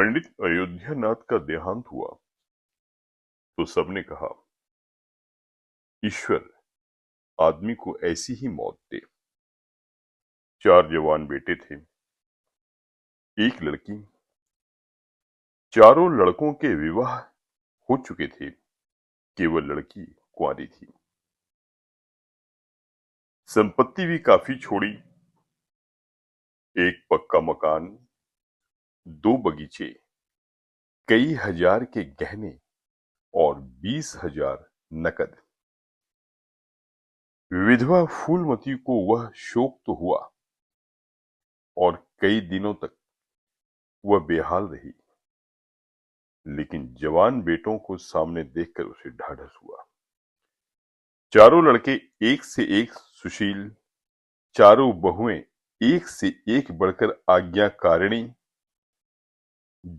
पंडित अयोध्यानाथ का देहांत हुआ तो सबने कहा, ईश्वर आदमी को ऐसी ही मौत दे। 4 जवान बेटे थे, एक लड़की। चारों लड़कों के विवाह हो चुके थे, केवल लड़की कुंवारी थी। संपत्ति भी काफी छोड़ी, एक पक्का मकान, 2 बगीचे, कई हजार के गहने और 20,000 नकद। विधवा फूलमती को वह शोक तो हुआ और कई दिनों तक वह बेहाल रही, लेकिन जवान बेटों को सामने देखकर उसे ढाढ़स हुआ। चारों लड़के एक से एक सुशील, चारों बहुएं एक से एक बढ़कर आज्ञाकारिणी।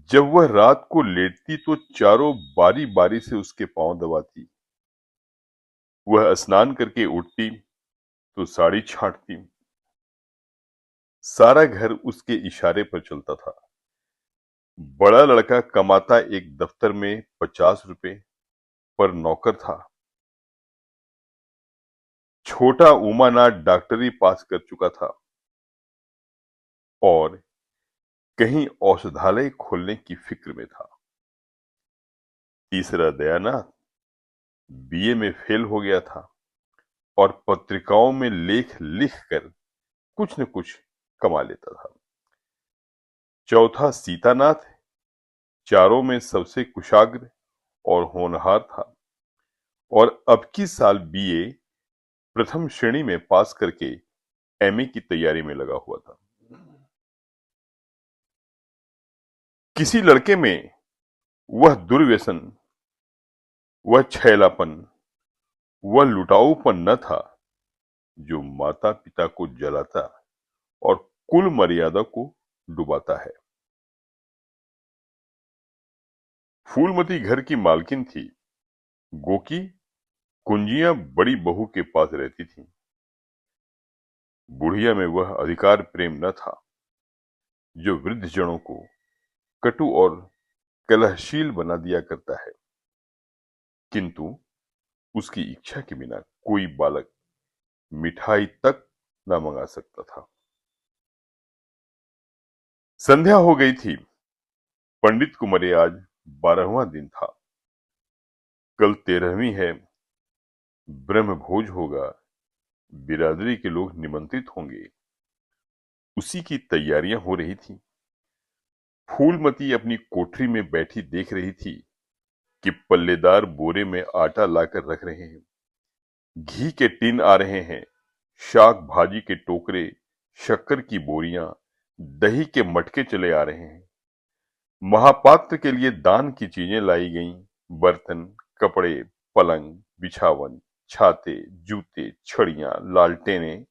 जब वह रात को लेटती तो चारों बारी बारी से उसके पांव दबाती। वह स्नान करके उठती तो साड़ी छांटती। सारा घर उसके इशारे पर चलता था। बड़ा लड़का कमाता एक दफ्तर में 50 रुपए पर नौकर था। छोटा उमानाथ डॉक्टरी पास कर चुका था और कहीं औषधालय खोलने की फिक्र में था। तीसरा दयानाथ बीए में फेल हो गया था और पत्रिकाओं में लेख लिखकर कुछ न कुछ कमा लेता था। चौथा सीतानाथ चारों में सबसे कुशाग्र और होनहार था और अब की साल बीए प्रथम श्रेणी में पास करके एमए की तैयारी में लगा हुआ था। किसी लड़के में वह दुर्व्यसन, वह छैलापन, वह लुटाऊपन न था जो माता पिता को जलाता और कुल मर्यादा को डुबाता है। फूलमती घर की मालकिन थी। गोकी कुंजियां बड़ी बहू के पास रहती थी। बुढ़िया में वह अधिकार प्रेम न था जो वृद्ध जनों को कटु और कलहशील बना दिया करता है, किंतु उसकी इच्छा के बिना कोई बालक मिठाई तक न मंगा सकता था। संध्या हो गई थी। पंडित को मरे आज 12वां दिन था। कल 13वीं है। ब्रह्म भोज होगा, बिरादरी के लोग निमंत्रित होंगे। उसी की तैयारियां हो रही थी। फूलमती अपनी कोठरी में बैठी देख रही थी कि पल्लेदार बोरे में आटा लाकर रख रहे हैं, घी के टिन आ रहे हैं, शाक भाजी के टोकरे, शक्कर की बोरियां, दही के मटके चले आ रहे हैं। महापात्र के लिए दान की चीजें लाई गईं, बर्तन, कपड़े, पलंग, बिछावन, छाते, जूते, छड़ियां, लालटेनें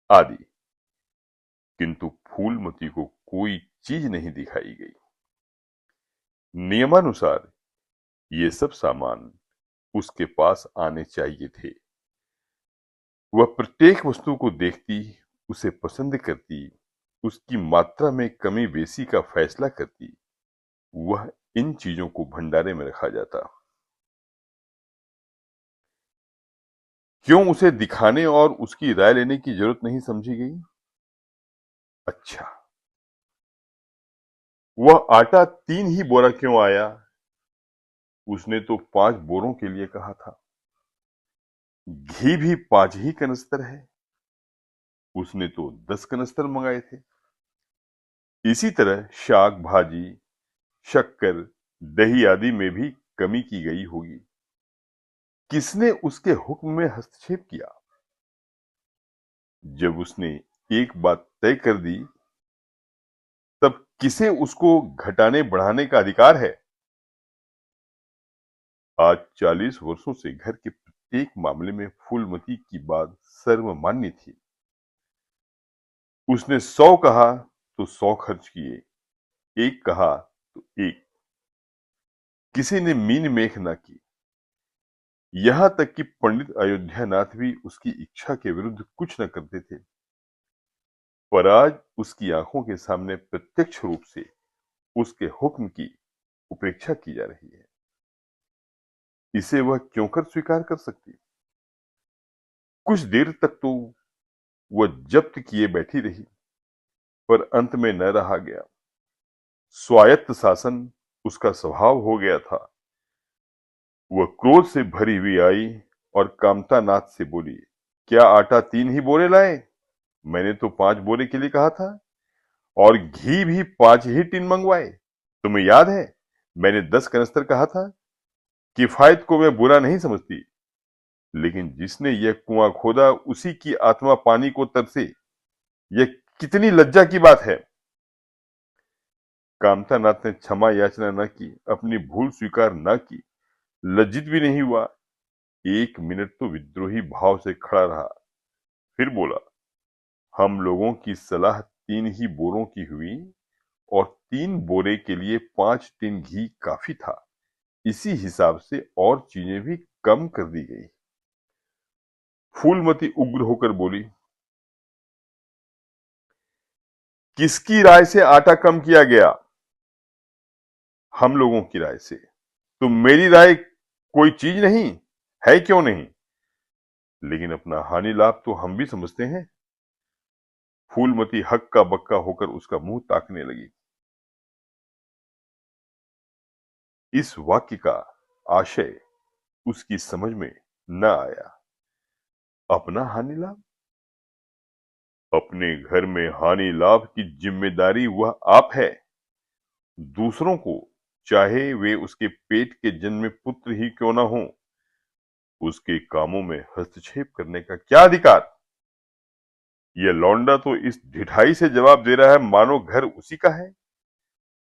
आदि, किंतु फूलमती को कोई चीज नहीं दिखाई गई। नियमानुसार ये सब सामान उसके पास आने चाहिए थे। वह प्रत्येक वस्तु को देखती, उसे पसंद करती, उसकी मात्रा में कमी बेसी का फैसला करती। वह इन चीजों को भंडारे में रखा जाता। क्यों उसे दिखाने और उसकी राय लेने की जरूरत नहीं समझी गई? अच्छा, वह आटा 3 ही बोरा क्यों आया? उसने तो 5 बोरों के लिए कहा था। घी भी 5 ही कनस्तर है, उसने तो 10 कनस्तर मंगाए थे। इसी तरह शाक भाजी, शक्कर, दही आदि में भी कमी की गई होगी। किसने उसके हुक्म में हस्तक्षेप किया? जब उसने एक बात तय कर दी, तब किसे उसको घटाने बढ़ाने का अधिकार है? आज 40 वर्षों से घर के प्रत्येक मामले में फूलमती की बात सर्वमान्य थी। उसने 100 कहा तो 100 खर्च किए, 1 कहा तो 1। किसी ने मीन मेख न की। यहां तक कि पंडित अयोध्यानाथ भी उसकी इच्छा के विरुद्ध कुछ न करते थे। पर आज उसकी आंखों के सामने प्रत्यक्ष रूप से उसके हुक्म की उपेक्षा की जा रही है। इसे वह क्यों कर स्वीकार कर सकती? कुछ देर तक तो वह जब्त किए बैठी रही, पर अंत में न रहा गया। स्वायत्त शासन उसका स्वभाव हो गया था। वह क्रोध से भरी हुई आई और कामतानाथ से बोली, क्या आटा 3 ही बोरे लाए? मैंने तो 5 बोरे के लिए कहा था, और घी भी 5 ही टिन मंगवाए। तुम्हें याद है, मैंने 10 कनस्तर कहा था। किफायत को मैं बुरा नहीं समझती, लेकिन जिसने यह कुआं खोदा उसी की आत्मा पानी को तरसे, यह कितनी लज्जा की बात है। कामतानाथ ने क्षमा याचना न की, अपनी भूल स्वीकार न की, लज्जित भी नहीं हुआ। 1 मिनट तो विद्रोही भाव से खड़ा रहा, फिर बोला, हम लोगों की सलाह 3 ही बोरों की हुई, और 3 बोरे के लिए 5 टिन घी काफी था। इसी हिसाब से और चीजें भी कम कर दी गई। फूलमती उग्र होकर बोली, किसकी राय से आटा कम किया गया? हम लोगों की राय से। तो मेरी राय कोई चीज नहीं है, क्यों नहीं? लेकिन अपना हानि लाभ तो हम भी समझते हैं। फूलमती हक्का बक्का होकर उसका मुंह ताकने लगी। इस वाक्य का आशय उसकी समझ में न आया। अपना हानि लाभ? अपने घर में हानि लाभ की जिम्मेदारी वह आप है। दूसरों को, चाहे वे उसके पेट के जन्मे पुत्र ही क्यों ना हो, उसके कामों में हस्तक्षेप करने का क्या अधिकार? यह लौंडा तो इस ढिठाई से जवाब दे रहा है मानो घर उसी का है,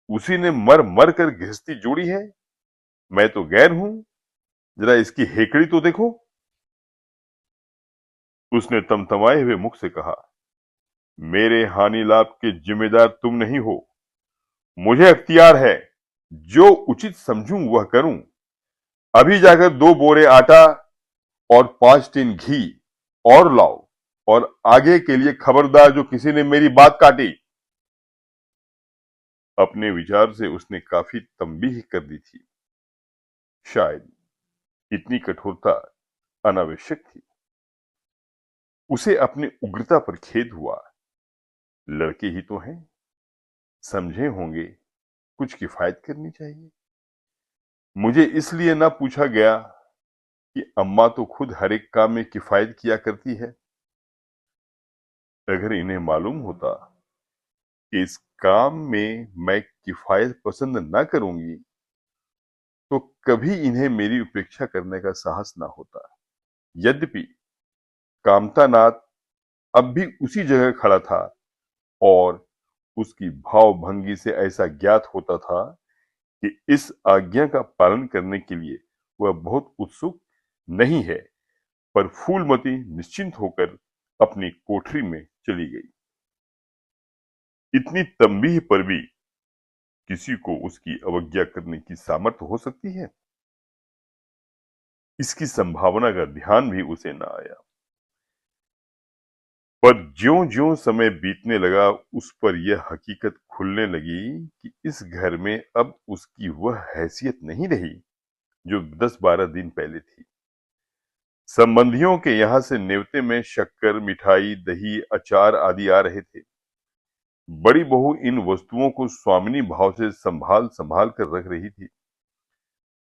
उसी ने मर मर कर गृहस्थी जोड़ी है। मैं तो गैर हूं, जरा इसकी हेकड़ी तो देखो। उसने तमतमाए हुए मुख से कहा, मेरे हानि लाभ के जिम्मेदार तुम नहीं हो। मुझे अख्तियार है, जो उचित समझूं वह करूं। अभी जाकर 2 बोरे आटा और 5 टिन घी और लाओ, और आगे के लिए खबरदार जो किसी ने मेरी बात काटी। अपने विचार से उसने काफी तंबीह कर दी थी। शायद इतनी कठोरता अनावश्यक थी। उसे अपनी उग्रता पर खेद हुआ। लड़के ही तो हैं, समझे होंगे कुछ किफायत करनी चाहिए। मुझे इसलिए ना पूछा गया कि अम्मा तो खुद हर एक काम में किफायत किया करती है। अगर इन्हें मालूम होता कि इस काम में मैं किफायत पसंद ना करूंगी, तो कभी इन्हें मेरी उपेक्षा करने का साहस ना होता। यद्यपि कामतानाथ अब भी उसी जगह खड़ा था, और उसकी भाव भंगी से ऐसा ज्ञात होता था कि इस आज्ञा का पालन करने के लिए वह बहुत उत्सुक नहीं है। पर फूलमती निश्चिंत होकर अपनी कोठरी में चली गई। इतनी तंबीह पर भी किसी को उसकी अवज्ञा करने की सामर्थ्य हो सकती है, इसकी संभावना का ध्यान भी उसे न आया। पर ज्यों-ज्यों समय बीतने लगा, उस पर यह हकीकत खुलने लगी कि इस घर में अब उसकी वह हैसियत नहीं रही जो 10-12 दिन पहले थी। संबंधियों के यहां से नेवते में शक्कर, मिठाई, दही, अचार आदि आ रहे थे। बड़ी बहू इन वस्तुओं को स्वामिनी भाव से संभाल संभाल कर रख रही थी।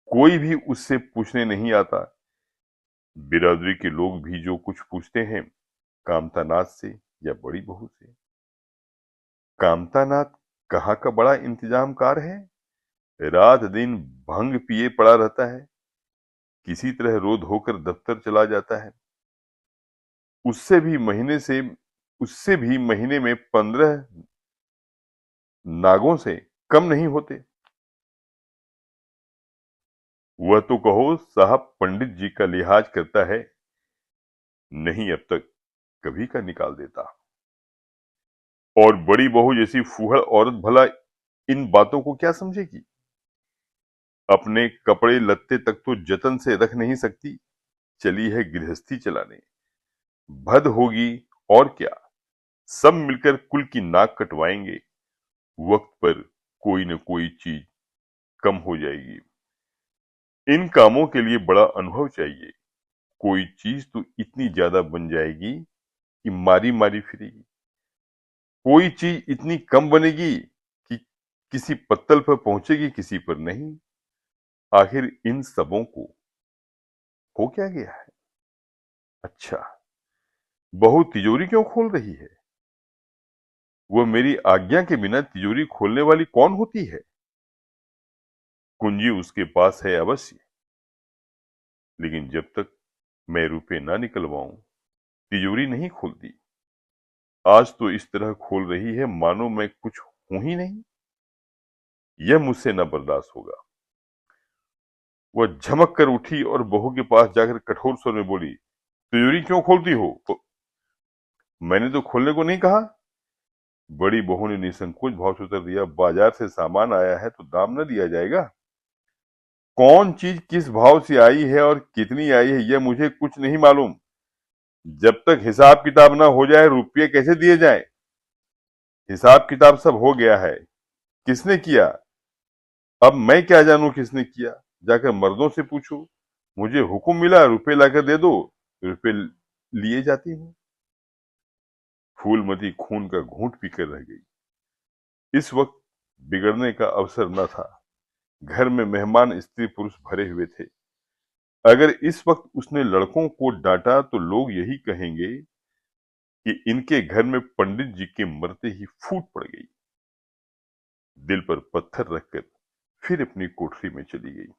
कोई भी उससे पूछने नहीं आता। बिरादरी के लोग भी जो कुछ पूछते हैं, कामतानाथ से या बड़ी बहू से। कामतानाथ कहाँ का बड़ा इंतजामकार है। रात दिन भंग पिए पड़ा रहता है, किसी तरह रो धोकर दफ्तर चला जाता है। उससे भी महीने में 15 नागों से कम नहीं होते। वह तो कहो साहब पंडित जी का लिहाज करता है, नहीं अब तक कभी का निकाल देता। और बड़ी बहू जैसी फूहड़ औरत भला इन बातों को क्या समझेगी। अपने कपड़े लत्ते तक तो जतन से रख नहीं सकती, चली है गृहस्थी चलाने। भद होगी और क्या, सब मिलकर कुल की नाक कटवाएंगे। वक्त पर कोई न कोई चीज कम हो जाएगी। इन कामों के लिए बड़ा अनुभव चाहिए। कोई चीज तो इतनी ज्यादा बन जाएगी कि मारी मारी फिरेगी। कोई चीज इतनी कम बनेगी कि किसी पत्तल पर पहुंचेगी, किसी पर नहीं। आखिर इन सबों को हो क्या गया है? अच्छा, बहू तिजोरी क्यों खोल रही है? वह मेरी आज्ञा के बिना तिजोरी खोलने वाली कौन होती है? कुंजी उसके पास है अवश्य, लेकिन जब तक मैं रुपए ना निकलवाऊं तिजोरी नहीं खुलती। आज तो इस तरह खोल रही है मानो मैं कुछ हूं ही नहीं। यह मुझसे न बर्दाश्त होगा। वह झमक कर उठी और बहू के पास जाकर कठोर स्वर में बोली, तिजोरी क्यों खोलती हो? मैंने तो खोलने को नहीं कहा। बड़ी बहू ने निसंकोच भाव से उत्तर दिया, बाजार से सामान आया है तो दाम न दिया जाएगा? कौन चीज किस भाव से आई है और कितनी आई है यह मुझे कुछ नहीं मालूम। जब तक हिसाब किताब ना हो जाए रुपये कैसे दिए जाएं? हिसाब किताब सब हो गया है। किसने किया? अब मैं क्या जानूं किसने किया? जाकर मर्दों से पूछो। मुझे हुक्म मिला रुपए लाकर दे दो, रुपए लिए जाती हूँ। फूलमती खून का घूंट पीकर रह गई। इस वक्त बिगड़ने का अवसर न था। घर में मेहमान स्त्री पुरुष भरे हुए थे। अगर इस वक्त उसने लड़कों को डांटा तो लोग यही कहेंगे कि इनके घर में पंडित जी के मरते ही फूट पड़ गई। दिल पर पत्थर रखकर फिर अपनी कोठरी में चली गई।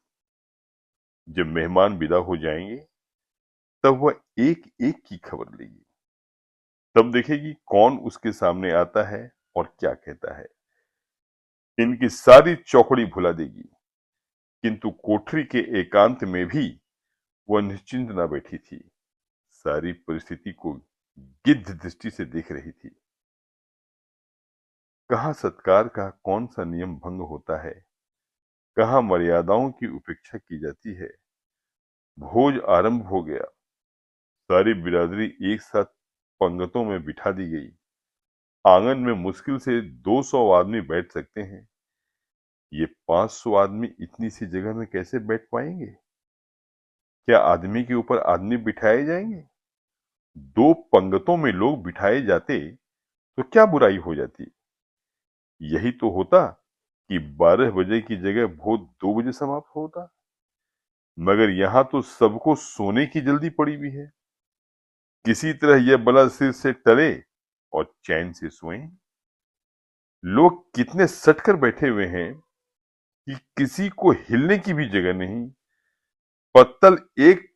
जब मेहमान विदा हो जाएंगे तब वह एक एक की खबर लेगी। तब देखेगी कौन उसके सामने आता है और क्या कहता है। इनकी सारी चौकड़ी भुला देगी। किंतु कोठरी के एकांत में भी वह निश्चिंत न बैठी थी। सारी परिस्थिति को गिद्ध दृष्टि से देख रही थी। कहाँ सत्कार का कौन सा नियम भंग होता है, कहाँ मर्यादाओं की उपेक्षा की जाती है। भोज आरंभ हो गया। सारी बिरादरी एक साथ पंगतों में बिठा दी गई। आंगन में मुश्किल से 200 आदमी बैठ सकते हैं। ये 500 आदमी इतनी सी जगह में कैसे बैठ पाएंगे? क्या आदमी के ऊपर आदमी बिठाए जाएंगे? 2 पंगतों में लोग बिठाए जाते तो क्या बुराई हो जाती? यही तो होता कि 12 बजे की जगह भोज 2 बजे समाप्त होता। मगर यहां तो सबको सोने की जल्दी पड़ी हुई है। किसी तरह यह बला सिर से टले और चैन से सोएं। लोग कितने सटकर बैठे हुए हैं कि किसी को हिलने की भी जगह नहीं। पत्तल एक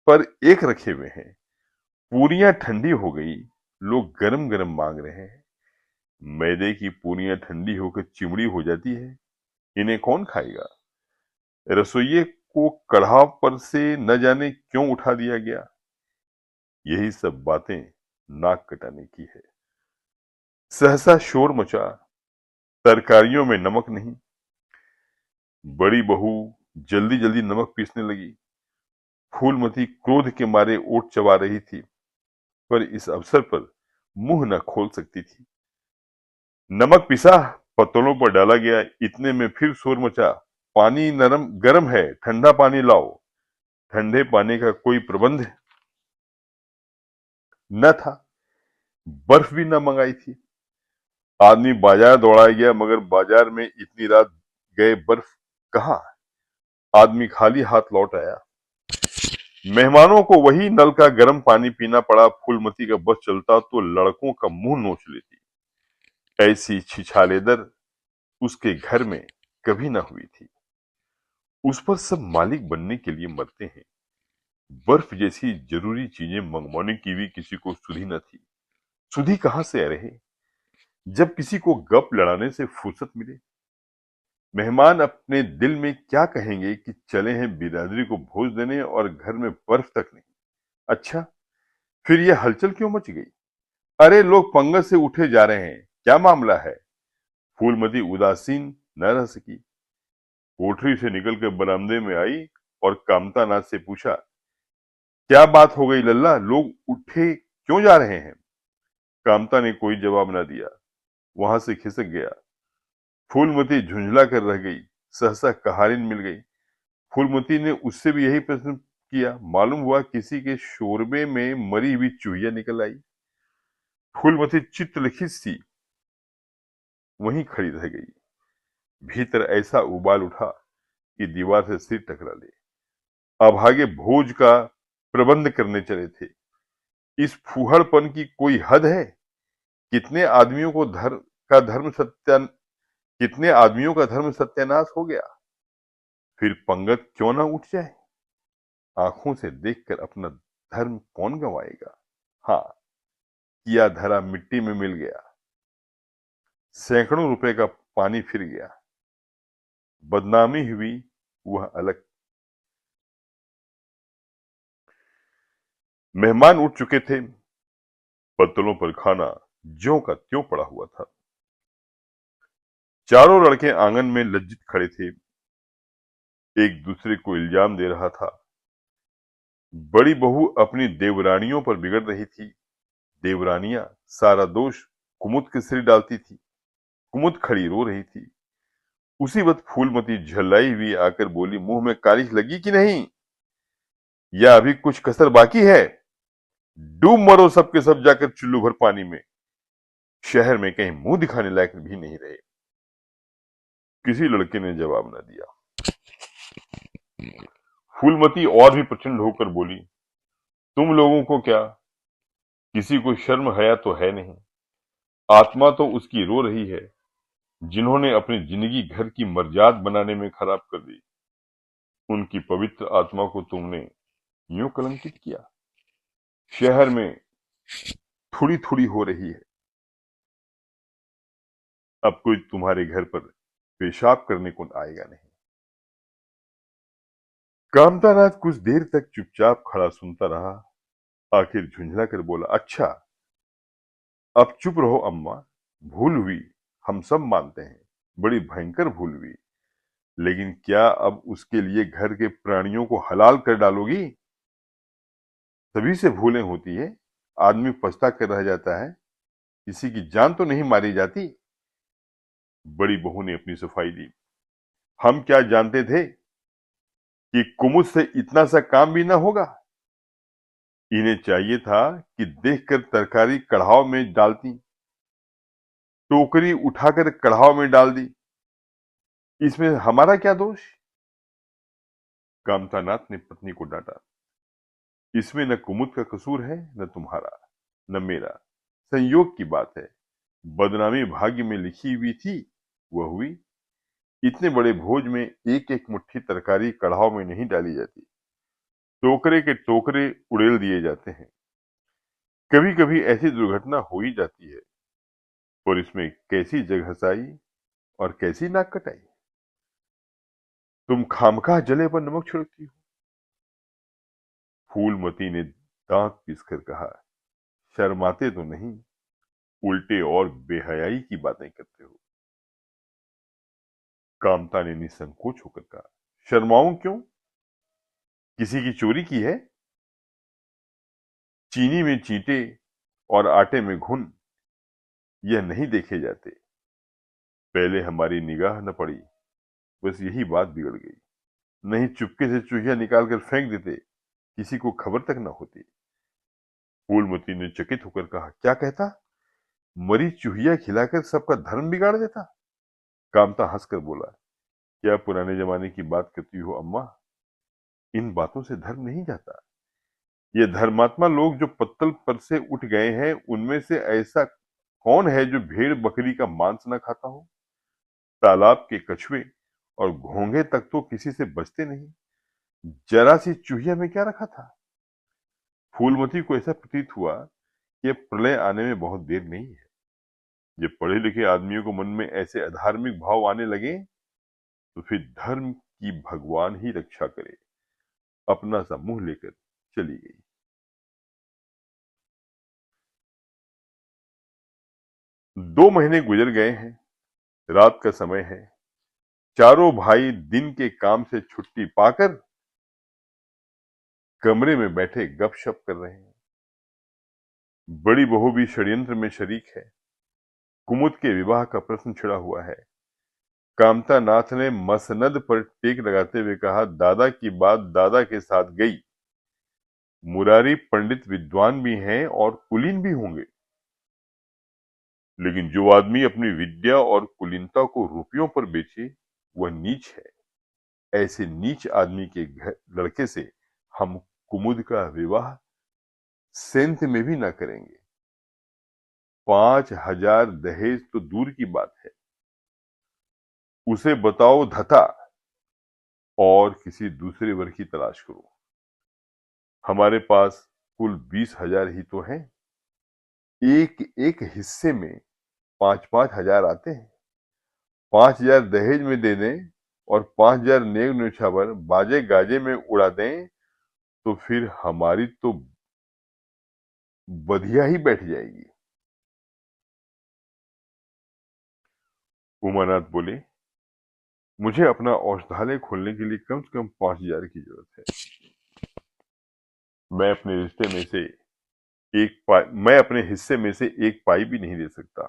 पर एक रखे हुए हैं। पूरियां ठंडी हो गई। लोग गरम गरम मांग रहे हैं। मैदे की पूरियां ठंडी होकर चिमड़ी हो जाती है। इन्हें कौन खाएगा? रसोइये को कढ़ाव पर से न जाने क्यों उठा दिया गया। यही सब बातें नाक कटाने की है। सहसा शोर मचा। तरकारियों में नमक नहीं। बड़ी बहू जल्दी जल्दी नमक पीसने लगी। फूलमती क्रोध के मारे ओठ चबा रही थी, पर इस अवसर पर मुंह न खोल सकती थी। नमक पिसा, पत्तलों पर डाला गया। इतने में फिर शोर मचा। पानी नरम गर्म है, ठंडा पानी लाओ। ठंडे पानी का कोई प्रबंध न था। बर्फ भी न मंगाई थी। आदमी बाजार दौड़ाया गया, मगर बाजार में इतनी रात गए बर्फ कहाँ? आदमी खाली हाथ लौट आया। मेहमानों को वही नल का गर्म पानी पीना पड़ा। फूलमती का बस चलता तो लड़कों का मुंह नोच लेती। ऐसी छिछालेदर उसके घर में कभी ना हुई थी। उस पर सब मालिक बनने के लिए मरते हैं। बर्फ जैसी जरूरी चीजें मंगवाने की भी किसी को सुधि न थी। सुधि कहां से रहे जब किसी को गप लड़ाने से फुर्सत मिले। मेहमान अपने दिल में क्या कहेंगे कि चले हैं बिरादरी को भोज देने और घर में बर्फ तक नहीं। अच्छा, फिर यह हलचल क्यों मच गई? अरे लोग पंगत से उठे जा रहे हैं, क्या मामला है? फूलमती उदासीन न रह सकी। कोठरी से निकलकर बरामदे में आई और कामतानाथ से पूछा, क्या बात हो गई लल्ला, लोग उठे क्यों जा रहे हैं? कामता ने कोई जवाब न दिया, वहां से खिसक गया। फूलमती झुंझला कर रह गई। सहसा कहारिन मिल गई। फूलमती ने उससे भी यही प्रश्न किया। मालूम हुआ किसी के शोरबे में मरी हुई चूहिया निकल आई। फूलमती चित्तलिखित सी वहीं खड़ी रह गई। भीतर ऐसा उबाल उठा कि दीवार से सिर टकरा ले। अभागे भोज का प्रबंध करने चले थे। इस फूहड़पन की कोई हद है? कितने आदमियों को कितने आदमियों का धर्म सत्यानाश हो गया। फिर पंगत क्यों ना उठ जाए। आंखों से देखकर अपना धर्म कौन गंवाएगा। हाँ, किया धरा मिट्टी में मिल गया। सैकड़ों रुपए का पानी फिर गया। बदनामी हुई वह अलग। मेहमान उठ चुके थे। पत्तलों पर खाना ज्यों का त्यों पड़ा हुआ था। चारों लड़के आंगन में लज्जित खड़े थे। एक दूसरे को इल्जाम दे रहा था। बड़ी बहू अपनी देवरानियों पर बिगड़ रही थी। देवरानियां सारा दोष कुमुद के सिर डालती थी। कुमुद खड़ी रो रही थी। उसी वक्त फूलमती झल्लाई हुई आकर बोली, मुंह में कालिख लगी कि नहीं, या अभी कुछ कसर बाकी है? डूब मरो सबके सब जाकर चुल्लू भर पानी में। शहर में कहीं मुंह दिखाने लायक भी नहीं रहे। किसी लड़के ने जवाब न दिया। फूलमती और भी प्रचंड होकर बोली, तुम लोगों को क्या, किसी को शर्म हया तो है नहीं। आत्मा तो उसकी रो रही है जिन्होंने अपनी जिंदगी घर की मर्जाद बनाने में खराब कर दी। उनकी पवित्र आत्मा को तुमने यूं कलंकित किया। शहर में थोड़ी थोड़ी हो रही है। अब कोई तुम्हारे घर पर पेशाब करने को आएगा नहीं। कामतानाथ कुछ देर तक चुपचाप खड़ा सुनता रहा। आखिर झुंझला कर बोला, अच्छा अब चुप रहो अम्मा। भूल हुई, हम सब मानते हैं, बड़ी भयंकर भूल हुई। लेकिन क्या अब उसके लिए घर के प्राणियों को हलाल कर डालोगी? सभी से भूलें होती है। आदमी पछता कर रह जाता है। किसी की जान तो नहीं मारी जाती। बड़ी बहू ने अपनी सफाई दी। हम क्या जानते थे कि कुमुद से इतना सा काम भी ना होगा। इन्हें चाहिए था कि देखकर तरकारी कढ़ाव में डालती, टोकरी उठाकर कढ़ाव में डाल दी। इसमें हमारा क्या दोष? कामतानाथ ने पत्नी को डांटा। इसमें न कुमुद का कसूर है, न तुम्हारा, न मेरा। संयोग की बात है। बदनामी भाग्य में लिखी हुई थी, वह हुई। इतने बड़े भोज में एक एक मुट्ठी तरकारी कढ़ाव में नहीं डाली जाती। टोकरे के टोकरे उड़ेल दिए जाते हैं। कभी कभी ऐसी दुर्घटना हो ही जाती है, और इसमें कैसी जगहंसाई और कैसी नाक कटाई। तुम खामखा जले पर नमक छिड़कती हो। फूलमती ने दांत पीसकर कहा, शर्माते तो नहीं, उल्टे और बेहयाई की बातें करते हो। कामता ने निसंकोच होकर कहा, शर्माऊं क्यों? किसी की चोरी की है? चीनी में चींटे और आटे में घुन, यह नहीं देखे जाते। पहले हमारी निगाह न पड़ी, बस यही बात बिगड़ गई। नहीं चुपके से चूहिया निकालकर फेंक देते, किसी को खबर तक न होती। फूलमती ने चकित होकर कहा, क्या कहता? मरी चूहिया खिलाकर सबका धर्म बिगाड़ देता? कामता हंसकर बोला, क्या पुराने जमाने की बात करती हो अम्मा? इन बातों से धर्म नहीं जाता। ये धर्मात्मा लोग जो पत्तल पर से उठ गए हैं, उनमें से ऐसा कौन है जो भेड़ बकरी का मांस न खाता हो? तालाब के कछुए और घोंघे तक तो किसी से बचते नहीं। जरा सी चूहिया में क्या रखा था? फूलमती को ऐसा प्रतीत हुआ कि अब प्रलय आने में बहुत देर नहीं है। जब पढ़े लिखे आदमियों को मन में ऐसे अधार्मिक भाव आने लगे, तो फिर धर्म की भगवान ही रक्षा करे। अपना सा मुंह लेकर चली गई। 2 महीने गुजर गए हैं। रात का समय है। चारों भाई दिन के काम से छुट्टी पाकर कमरे में बैठे गपशप कर रहे हैं। बड़ी बहू भी षड्यंत्र में शरीक है। कुमुद के विवाह का प्रश्न छिड़ा हुआ है। कामता नाथ ने मसनद पर टेक लगाते हुए कहा, दादा की बात दादा के साथ गई। मुरारी पंडित विद्वान भी हैं और कुलीन भी होंगे, लेकिन जो आदमी अपनी विद्या और कुलीनता को रुपयों पर बेचे वह नीच है। ऐसे नीच आदमी के लड़के से हम कुमुद का विवाह सेंध में भी ना करेंगे। 5,000 दहेज तो दूर की बात है, उसे बताओ धता और किसी दूसरे वर की तलाश करो। हमारे पास कुल 20,000 ही तो हैं। एक एक हिस्से में 5-5 हजार आते हैं। 5,000 दहेज में दे दें और 5,000 नेक न्योछावर बाजे गाजे में उड़ा दें तो फिर हमारी तो बधिया ही बैठ जाएगी। उमानाथ बोले, मुझे अपना औषधालय खोलने के लिए कम से कम 5,000 की जरूरत है। मैं अपने हिस्से में से एक पाई भी नहीं दे सकता।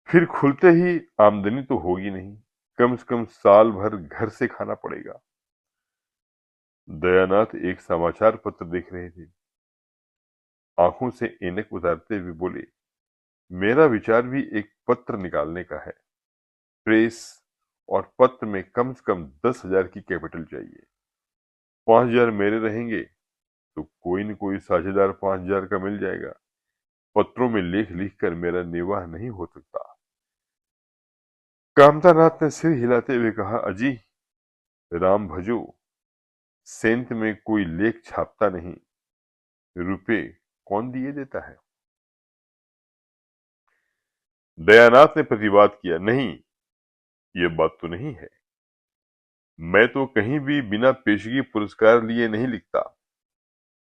फिर खुलते ही आमदनी तो होगी नहीं, कम से कम साल भर घर से खाना पड़ेगा। दयानाथ एक समाचार पत्र देख रहे थे। आंखों से ऐनक उतारते हुए बोले, मेरा विचार भी एक पत्र निकालने का है। प्रेस और पत्र में कम से कम 10,000 की कैपिटल चाहिए। 5,000 मेरे रहेंगे तो कोई न कोई साझेदार 5,000 का मिल जाएगा। पत्रों में लेख लिख कर मेरा निर्वाह नहीं हो सकता। कामतानाथ ने सिर हिलाते हुए कहा, अजी राम भजो, सेंत में कोई लेख छापता नहीं, रुपए कौन दिए देता है। दयानाथ ने प्रतिवाद किया, नहीं, ये बात तो नहीं है। मैं तो कहीं भी बिना पेशगी पुरस्कार लिए नहीं लिखता।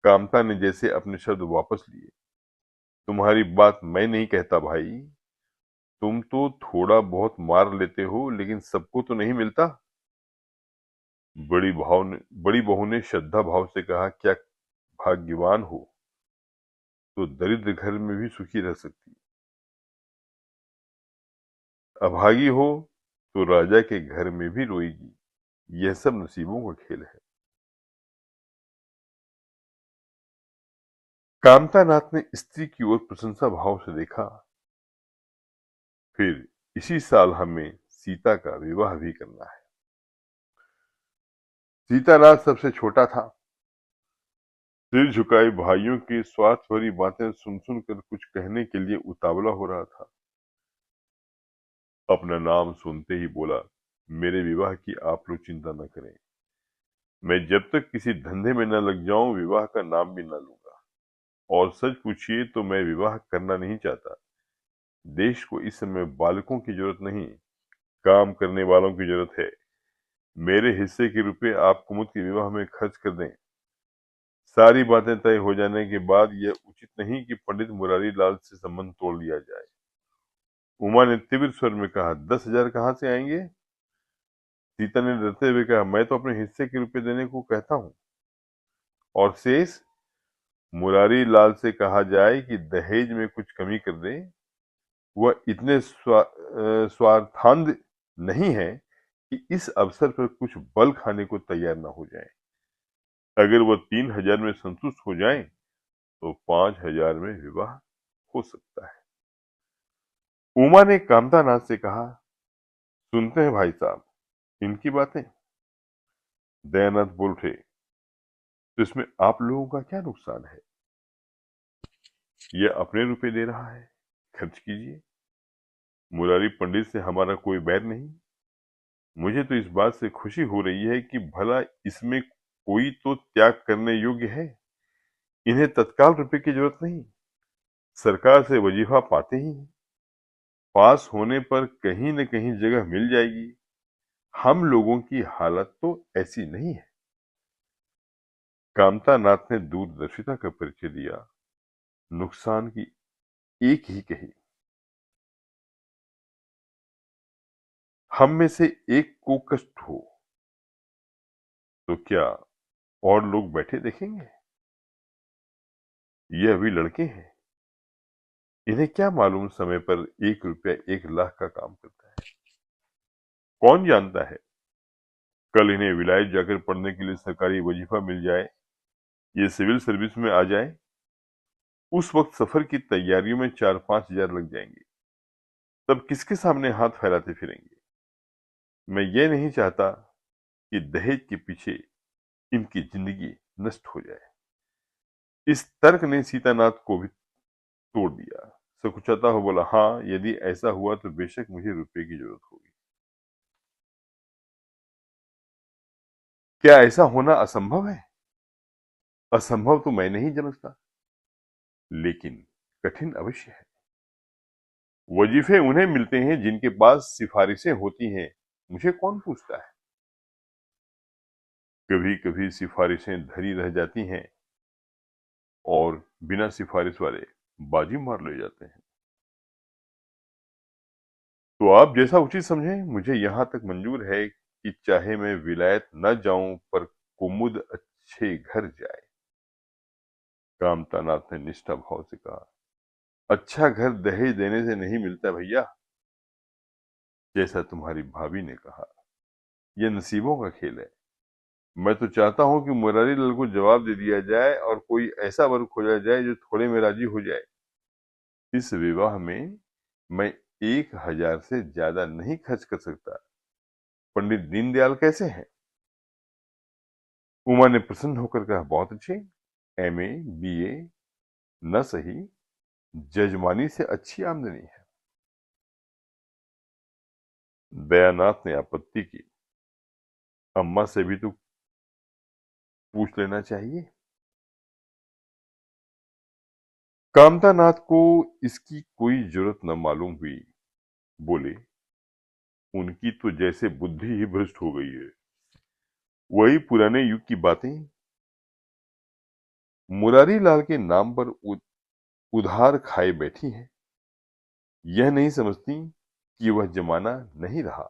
कामता ने जैसे अपने शब्द वापस लिए, तुम्हारी बात मैं नहीं कहता भाई, तुम तो थोड़ा बहुत मार लेते हो, लेकिन सबको तो नहीं मिलता। बड़ी बहू ने श्रद्धा भाव से कहा, क्या भाग्यवान हो तो दरिद्र घर में भी सुखी रह सकती, अभागी हो तो राजा के घर में भी रोएगी। यह सब नसीबों का खेल है। कामतानाथ ने स्त्री की ओर प्रशंसा भाव से देखा, फिर इसी साल हमें सीता का विवाह भी करना है। सीतानाथ सबसे छोटा था। सिर झुकाए भाइयों की स्वार्थ भरी बातें सुन सुनकर कुछ कहने के लिए उतावला हो रहा था। अपना नाम सुनते ही बोला, मेरे विवाह की आप लोग चिंता न करें। मैं जब तक किसी धंधे में न लग जाऊं विवाह का नाम भी न लूंगा। और सच पूछिए तो मैं विवाह करना नहीं चाहता। देश को इस समय बालकों की जरूरत नहीं, काम करने वालों की जरूरत है। मेरे हिस्से के रुपए आप कुमुद के विवाह में खर्च कर दें। सारी बातें तय हो जाने के बाद यह उचित नहीं कि पंडित मुरारी लाल से संबंध तोड़ लिया जाए। उमा ने तीव्र स्वर में कहा, 10,000 कहां से आएंगे। सीता ने डरते हुए कहा, मैं तो अपने हिस्से के रुपए देने को कहता हूं। और शेष मुरारी लाल से कहा जाए कि दहेज में कुछ कमी कर दे। वह इतने स्वार्थांध नहीं है कि इस अवसर पर कुछ बल खाने को तैयार न हो जाए। अगर वह 3,000 में संतुष्ट हो जाए तो 5,000 में विवाह हो सकता है। उमा ने कामतानाथ से कहा, सुनते हैं भाई साहब इनकी बातें। दयानंद बोल उठे, तो इसमें आप लोगों का क्या नुकसान है। यह अपने रुपए दे रहा है, खर्च कीजिए। मुरारी पंडित से हमारा कोई बैर नहीं। मुझे तो इस बात से खुशी हो रही है कि भला इसमें कोई तो त्याग करने योग्य है। इन्हें तत्काल रुपए की जरूरत नहीं, सरकार से वजीफा पाते ही हैं। पास होने पर कहीं न कहीं जगह मिल जाएगी। हम लोगों की हालत तो ऐसी नहीं है। कामतानाथ ने दूरदर्शिता का परिचय दिया, नुकसान की एक ही कही, हम में से एक को कष्ट हो तो क्या और लोग बैठे देखेंगे। ये अभी लड़के हैं, इन्हें क्या मालूम समय पर 1 रुपया 1 लाख का काम करता है। कौन जानता है, कल इन्हें विलायत जाकर पढ़ने के लिए सरकारी वजीफा मिल जाए, ये सिविल सर्विस में आ जाए। उस वक्त सफर की तैयारियों में 4-5 हजार लग जाएंगे। तब किसके सामने हाथ फैलाते फिरेंगे? मैं ये नहीं चाहता कि दहेज के पीछे इनकी जिंदगी नष्ट हो जाए। इस तर्क ने सीतानाथ को भी तोड़ दिया। सकुचाता हो बोला, हाँ, यदि ऐसा हुआ तो बेशक मुझे रुपए की जरूरत होगी। क्या ऐसा होना असंभव है? असंभव तो मैं नहीं समझता, लेकिन कठिन अवश्य है। वजीफे उन्हें मिलते हैं जिनके पास सिफारिशें होती हैं, मुझे कौन पूछता है? कभी कभी सिफारिशें धरी रह जाती हैं और बिना सिफारिश वाले बाजी मार ले जाते हैं। तो आप जैसा उचित समझें, मुझे यहां तक मंजूर है कि चाहे मैं विलायत न जाऊं पर कुमुद अच्छे घर जाए। कामतानाथ ने निष्ठा भाव से कहा, अच्छा घर दहेज देने से नहीं मिलता भैया। जैसा तुम्हारी भाभी ने कहा, यह नसीबों का खेल है। मैं तो चाहता हूं कि मुरारी लाल को जवाब दे दिया जाए और कोई ऐसा वर खोजा जाए जो थोड़े में राजी हो जाए। इस विवाह में मैं 1,000 से ज्यादा नहीं खर्च कर सकता। पंडित दीनदयाल कैसे हैं? उमा ने प्रसन्न होकर कहा, बहुत अच्छे। एमए, बीए न सही, जजमानी से अच्छी आमदनी है। दयानाथ ने आपत्ति की, अम्मा से भी तो पूछ लेना चाहिए। कामतानाथ को इसकी कोई जरूरत न मालूम हुई। बोले, उनकी तो जैसे बुद्धि ही भ्रष्ट हो गई है। वही पुराने युग की बातें। मुरारी लाल के नाम पर उधार खाए बैठी हैं। यह नहीं समझती कि वह जमाना नहीं रहा।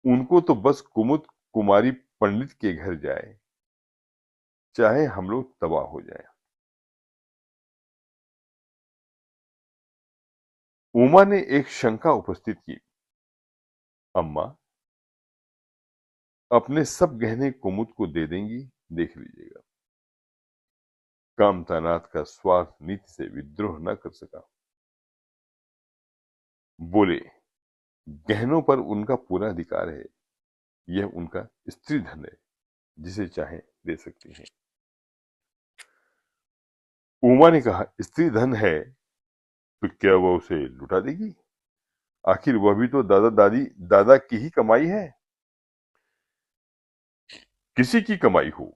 उनको तो बस कुमुद कुमारी पंडित के घर जाए, चाहे हम लोग तबाह हो जाएं। उमा ने एक शंका उपस्थित की, अम्मा, अपने सब गहने कुमुद को दे देंगी, देख लीजिएगा। कामतानाथ का स्वार्थ नीति से विद्रोह न कर सका। बोले, गहनों पर उनका पूरा अधिकार है। यह उनका स्त्री धन है, जिसे चाहे दे सकती हैं। उमा ने कहा, स्त्री धन है तो क्या वह उसे लुटा देगी? आखिर वह भी तो दादा की ही कमाई है। किसी की कमाई हो,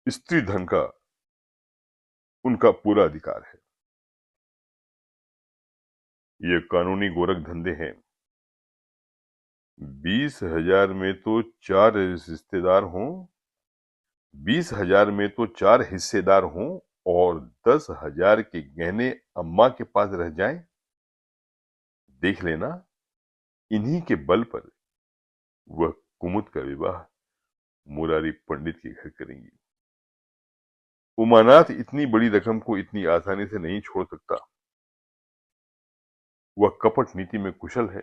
स्त्री धन का उनका पूरा अधिकार है। ये कानूनी गोरख धंधे हैं। 20,000 में तो 4 रिश्तेदार हों, 20,000 में तो 4 हिस्सेदार हों और 10,000 के गहने अम्मा के पास रह जाएं। देख लेना, इन्हीं के बल पर वह कुमुद का विवाह मुरारी पंडित के घर करेंगी। उमानाथ इतनी बड़ी रकम को इतनी आसानी से नहीं छोड़ सकता। वह कपट नीति में कुशल है।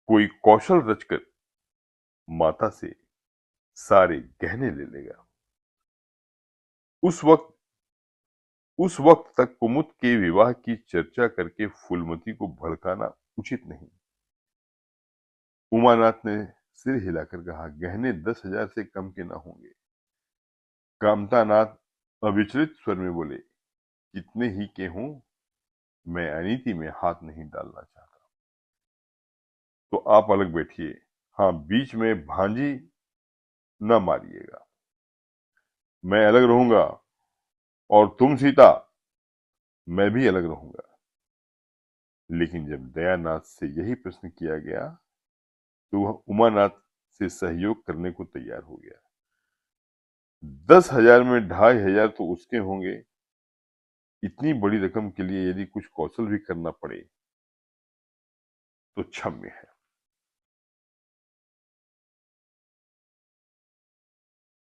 कोई कौशल रचकर माता से सारे गहने ले लेगा। उस वक्त उस वक्त तक कुमुद के विवाह की चर्चा करके फूलमती को भड़काना उचित नहीं। उमानाथ ने सिर हिलाकर कहा, गहने 10,000 से कम के ना होंगे। कामतानाथ अविचलित स्वर में बोले, कितने ही के हों, मैं अनीति में हाथ नहीं डालना चाहता। तो आप अलग बैठिए। हाँ, बीच में भांजी न मारिएगा। मैं अलग रहूंगा और तुम सीता, मैं भी अलग रहूंगा। लेकिन जब दयानाथ से यही प्रश्न किया गया तो वह उमानाथ से सहयोग करने को तैयार हो गया। 10,000 में 2,500 तो उसके होंगे। इतनी बड़ी रकम के लिए यदि कुछ कौशल भी करना पड़े तो क्षम्य है।